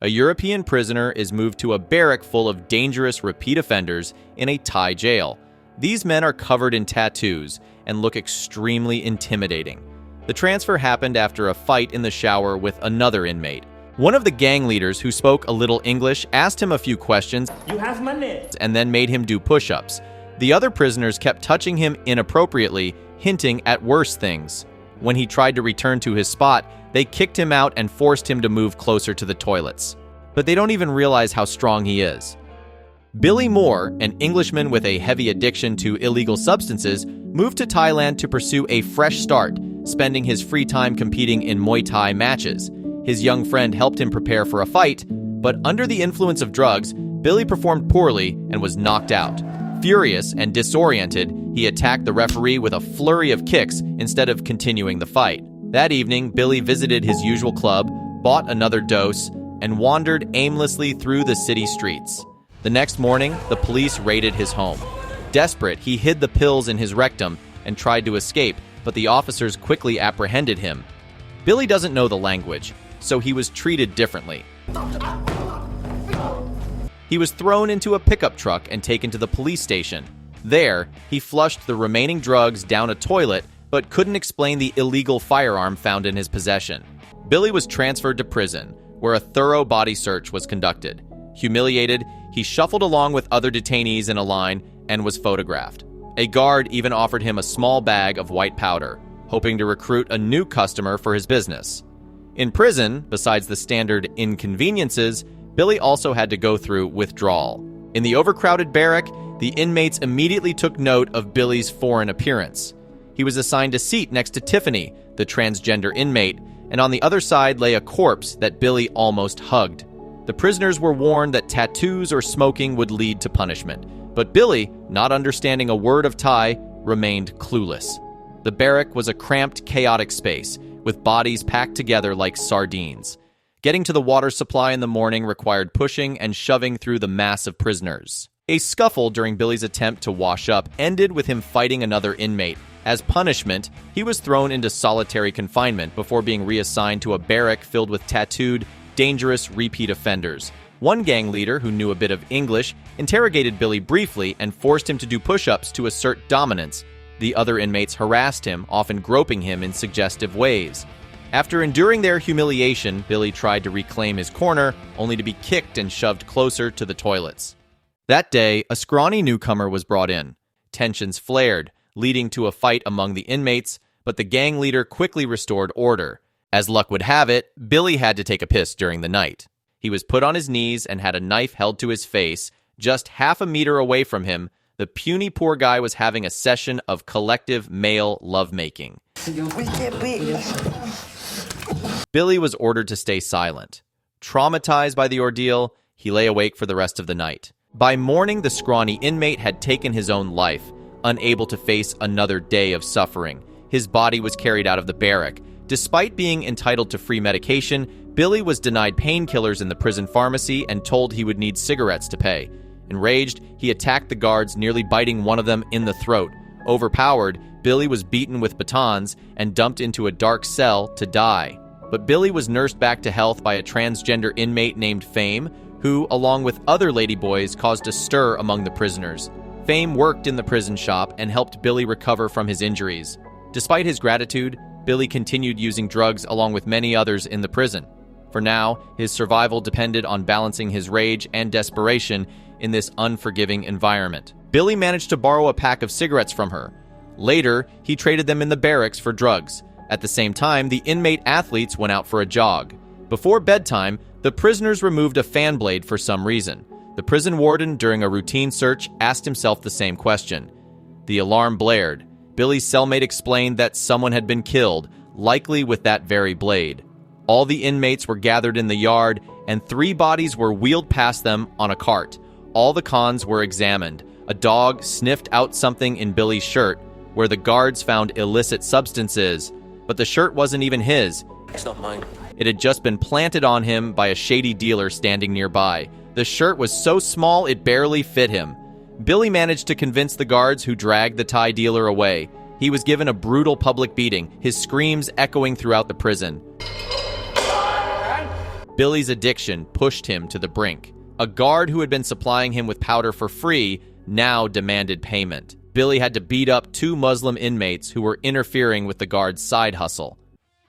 A European prisoner is moved to a barrack full of dangerous repeat offenders in a Thai jail. These men are covered in tattoos and look extremely intimidating. The transfer happened after a fight in the shower with another inmate. One of the gang leaders, who spoke a little English, asked him a few questions and then made him do push-ups. The other prisoners kept touching him inappropriately, hinting at worse things. When he tried to return to his spot, they kicked him out and forced him to move closer to the toilets. But they don't even realize how strong he is. Billy Moore, an Englishman with a heavy addiction to illegal substances, moved to Thailand to pursue a fresh start, spending his free time competing in Muay Thai matches. His young friend helped him prepare for a fight, but under the influence of drugs, Billy performed poorly and was knocked out. Furious and disoriented, he attacked the referee with a flurry of kicks instead of continuing the fight. That evening, Billy visited his usual club, bought another dose, and wandered aimlessly through the city streets. The next morning, the police raided his home. Desperate, he hid the pills in his rectum and tried to escape, but the officers quickly apprehended him. Billy doesn't know the language, so he was treated differently. He was thrown into a pickup truck and taken to the police station. There, he flushed the remaining drugs down a toilet, but couldn't explain the illegal firearm found in his possession. Billy was transferred to prison, where a thorough body search was conducted. Humiliated, he shuffled along with other detainees in a line and was photographed. A guard even offered him a small bag of white powder, hoping to recruit a new customer for his business. In prison, besides the standard inconveniences, Billy also had to go through withdrawal. In the overcrowded barrack, the inmates immediately took note of Billy's foreign appearance. He was assigned a seat next to Tiffany, the transgender inmate, and on the other side lay a corpse that Billy almost hugged. The prisoners were warned that tattoos or smoking would lead to punishment, but Billy, not understanding a word of Thai, remained clueless. The barrack was a cramped, chaotic space, with bodies packed together like sardines. Getting to the water supply in the morning required pushing and shoving through the mass of prisoners. A scuffle during Billy's attempt to wash up ended with him fighting another inmate. As punishment, he was thrown into solitary confinement before being reassigned to a barrack filled with tattooed, dangerous repeat offenders. One gang leader, who knew a bit of English, interrogated Billy briefly and forced him to do push-ups to assert dominance. The other inmates harassed him, often groping him in suggestive ways. After enduring their humiliation, Billy tried to reclaim his corner, only to be kicked and shoved closer to the toilets. That day, a scrawny newcomer was brought in. Tensions flared, leading to a fight among the inmates, but the gang leader quickly restored order. As luck would have it, Billy had to take a piss during the night. He was put on his knees and had a knife held to his face. Just half a meter away from him, the puny poor guy was having a session of collective male lovemaking. Billy was ordered to stay silent. Traumatized by the ordeal, he lay awake for the rest of the night. By morning, the scrawny inmate had taken his own life, unable to face another day of suffering. His body was carried out of the barrack. Despite being entitled to free medication, Billy was denied painkillers in the prison pharmacy and told he would need cigarettes to pay. Enraged, he attacked the guards, nearly biting one of them in the throat. Overpowered, Billy was beaten with batons and dumped into a dark cell to die. But Billy was nursed back to health by a transgender inmate named Fame, who, along with other ladyboys, caused a stir among the prisoners. Fame worked in the prison shop and helped Billy recover from his injuries. Despite his gratitude, Billy continued using drugs along with many others in the prison. For now, his survival depended on balancing his rage and desperation in this unforgiving environment. Billy managed to borrow a pack of cigarettes from her. Later, he traded them in the barracks for drugs. At the same time, the inmate athletes went out for a jog. Before bedtime, the prisoners removed a fan blade for some reason. The prison warden, during a routine search, asked himself the same question. The alarm blared. Billy's cellmate explained that someone had been killed, likely with that very blade. All the inmates were gathered in the yard, and 3 bodies were wheeled past them on a cart. All the cons were examined. A dog sniffed out something in Billy's shirt, where the guards found illicit substances, but the shirt wasn't even his. It's not mine. It had just been planted on him by a shady dealer standing nearby. The shirt was so small it barely fit him. Billy managed to convince the guards, who dragged the Thai dealer away. He was given a brutal public beating, his screams echoing throughout the prison. Billy's addiction pushed him to the brink. A guard who had been supplying him with powder for free now demanded payment. Billy had to beat up 2 Muslim inmates who were interfering with the guard's side hustle.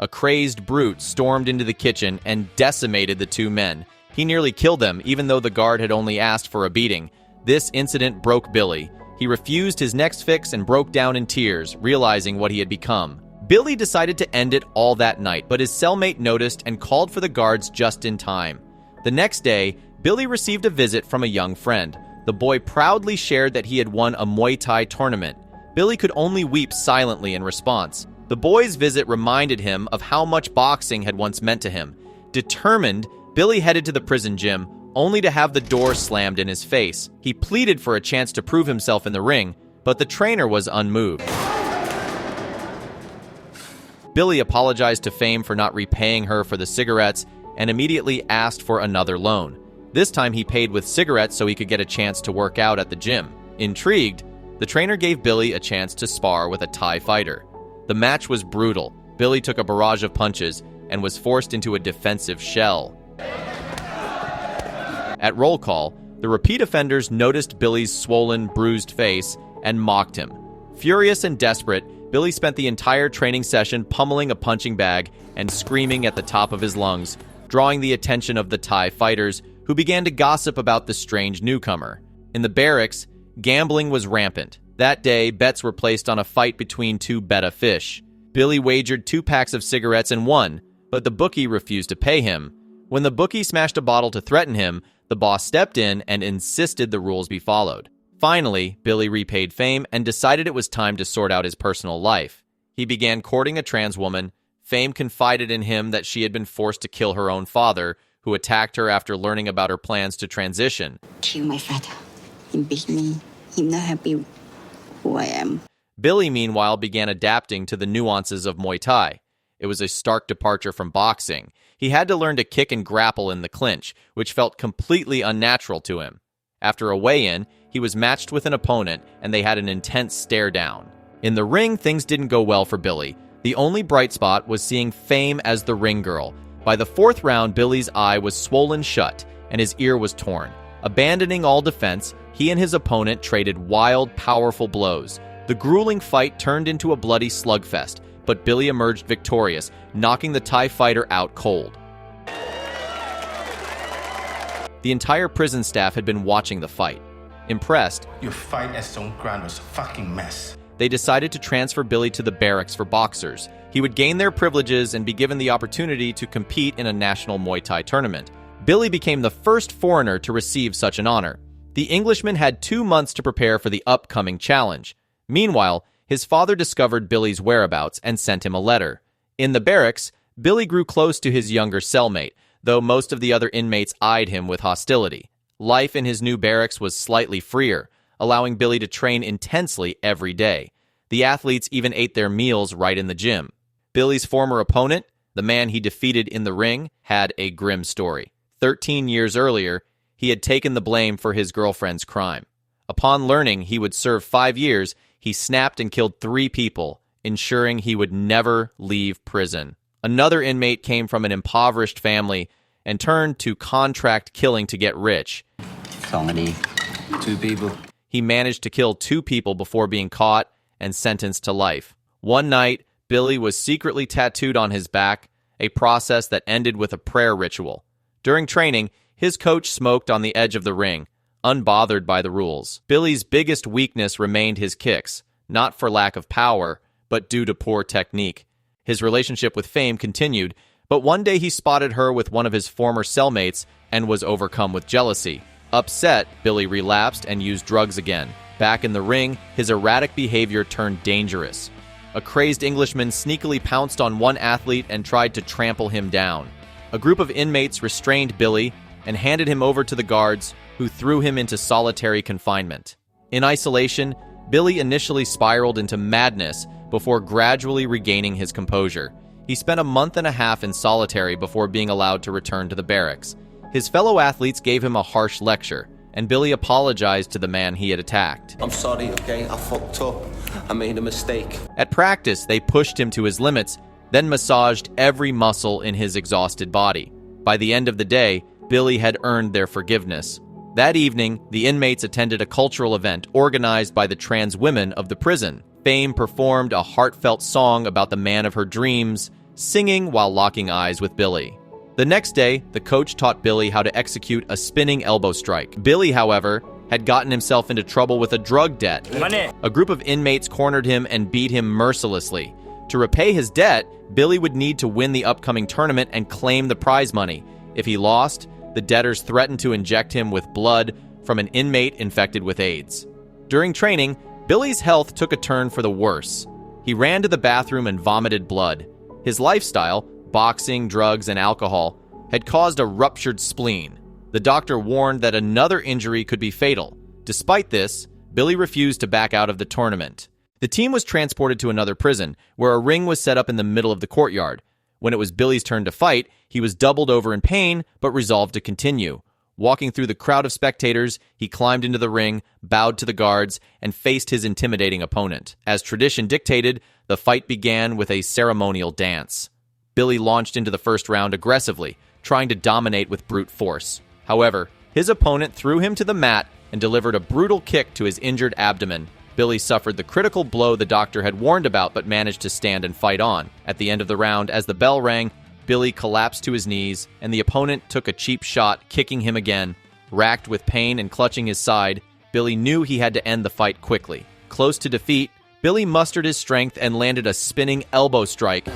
A crazed brute stormed into the kitchen and decimated the 2 men. He nearly killed them, even though the guard had only asked for a beating. This incident broke Billy. He refused his next fix and broke down in tears, realizing what he had become. Billy decided to end it all that night, but his cellmate noticed and called for the guards just in time. The next day, Billy received a visit from a young friend. The boy proudly shared that he had won a Muay Thai tournament. Billy could only weep silently in response. The boy's visit reminded him of how much boxing had once meant to him. Determined, Billy headed to the prison gym, only to have the door slammed in his face. He pleaded for a chance to prove himself in the ring, but the trainer was unmoved. Billy apologized to Fame for not repaying her for the cigarettes and immediately asked for another loan. This time he paid with cigarettes so he could get a chance to work out at the gym. Intrigued, the trainer gave Billy a chance to spar with a Thai fighter. The match was brutal. Billy took a barrage of punches and was forced into a defensive shell. At roll call, the repeat offenders noticed Billy's swollen, bruised face and mocked him. Furious and desperate, Billy spent the entire training session pummeling a punching bag and screaming at the top of his lungs, drawing the attention of the Thai fighters, who began to gossip about the strange newcomer. In the barracks, gambling was rampant. That day, bets were placed on a fight between 2 betta fish. Billy wagered 2 packs of cigarettes and won, but the bookie refused to pay him. When the bookie smashed a bottle to threaten him, the boss stepped in and insisted the rules be followed. Finally, Billy repaid Fame and decided it was time to sort out his personal life. He began courting a trans woman. Fame confided in him that she had been forced to kill her own father, who attacked her after learning about her plans to transition. Kill my father. He beat me. He's not happy who I am. Billy, meanwhile, began adapting to the nuances of Muay Thai. It was a stark departure from boxing. He had to learn to kick and grapple in the clinch, which felt completely unnatural to him. After a weigh-in, he was matched with an opponent, and they had an intense stare-down. In the ring, things didn't go well for Billy. The only bright spot was seeing Fame as the ring girl. By the 4th round, Billy's eye was swollen shut, and his ear was torn. Abandoning all defense, he and his opponent traded wild, powerful blows. The grueling fight turned into a bloody slugfest, but Billy emerged victorious, knocking the Thai fighter out cold. The entire prison staff had been watching the fight. Impressed, your fight at Songkran was a fucking mess. They decided to transfer Billy to the barracks for boxers. He would gain their privileges and be given the opportunity to compete in a national Muay Thai tournament. Billy became the first foreigner to receive such an honor. The Englishman had 2 months to prepare for the upcoming challenge. Meanwhile, his father discovered Billy's whereabouts and sent him a letter. In the barracks, Billy grew close to his younger cellmate, though most of the other inmates eyed him with hostility. Life in his new barracks was slightly freer, allowing Billy to train intensely every day. The athletes even ate their meals right in the gym. Billy's former opponent, the man he defeated in the ring, had a grim story. 13 years earlier, he had taken the blame for his girlfriend's crime. Upon learning he would serve 5 years, he snapped and killed 3 people, ensuring he would never leave prison. Another inmate came from an impoverished family and turned to contract killing to get rich. 2 people. He managed to kill 2 people before being caught and sentenced to life. One night, Billy was secretly tattooed on his back, a process that ended with a prayer ritual. During training, his coach smoked on the edge of the ring, unbothered by the rules. Billy's biggest weakness remained his kicks, not for lack of power, but due to poor technique. His relationship with Fame continued, but one day he spotted her with one of his former cellmates and was overcome with jealousy. Upset, Billy relapsed and used drugs again. Back in the ring, his erratic behavior turned dangerous. A crazed Englishman sneakily pounced on one athlete and tried to trample him down. A group of inmates restrained Billy and handed him over to the guards, who threw him into solitary confinement. In isolation, Billy initially spiraled into madness before gradually regaining his composure. He spent a month and a half in solitary before being allowed to return to the barracks. His fellow athletes gave him a harsh lecture, and Billy apologized to the man he had attacked. I'm sorry, okay? I fucked up. I made a mistake. At practice, they pushed him to his limits, then massaged every muscle in his exhausted body. By the end of the day, Billy had earned their forgiveness. That evening, the inmates attended a cultural event organized by the trans women of the prison. Fame performed a heartfelt song about the man of her dreams, singing while locking eyes with Billy. The next day, the coach taught Billy how to execute a spinning elbow strike. Billy, however, had gotten himself into trouble with a drug debt. A group of inmates cornered him and beat him mercilessly. To repay his debt, Billy would need to win the upcoming tournament and claim the prize money. If he lost, the debtors threatened to inject him with blood from an inmate infected with AIDS. During training, Billy's health took a turn for the worse. He ran to the bathroom and vomited blood. His lifestyle, boxing, drugs, and alcohol, had caused a ruptured spleen. The doctor warned that another injury could be fatal. Despite this, Billy refused to back out of the tournament. The team was transported to another prison, where a ring was set up in the middle of the courtyard. When it was Billy's turn to fight, he was doubled over in pain, but resolved to continue. Walking through the crowd of spectators, he climbed into the ring, bowed to the guards, and faced his intimidating opponent. As tradition dictated, the fight began with a ceremonial dance. Billy launched into the first round aggressively, trying to dominate with brute force. However, his opponent threw him to the mat and delivered a brutal kick to his injured abdomen. Billy suffered the critical blow the doctor had warned about, but managed to stand and fight on. At the end of the round, as the bell rang, Billy collapsed to his knees, and the opponent took a cheap shot, kicking him again. Racked with pain and clutching his side, Billy knew he had to end the fight quickly. Close to defeat, Billy mustered his strength and landed a spinning elbow strike,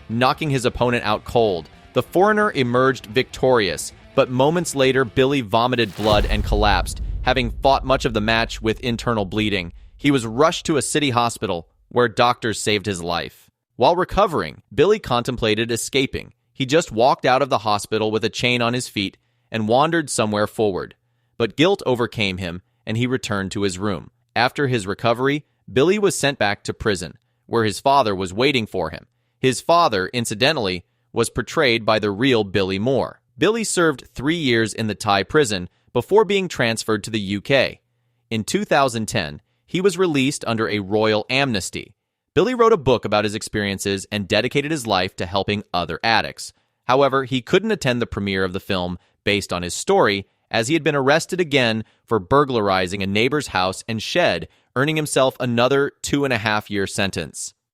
knocking his opponent out cold. The foreigner emerged victorious, but moments later, Billy vomited blood and collapsed, having fought much of the match with internal bleeding. He was rushed to a city hospital, where doctors saved his life. While recovering, Billy contemplated escaping. He just walked out of the hospital with a chain on his feet and wandered somewhere forward. But guilt overcame him, and he returned to his room. After his recovery, Billy was sent back to prison, where his father was waiting for him. His father, incidentally, was portrayed by the real Billy Moore. Billy served 3 years in the Thai prison before being transferred to the UK. In 2010, he was released under a royal amnesty. Billy wrote a book about his experiences and dedicated his life to helping other addicts. However, he couldn't attend the premiere of the film based on his story, as he had been arrested again for burglarizing a neighbor's house and shed, earning himself another 2.5-year sentence.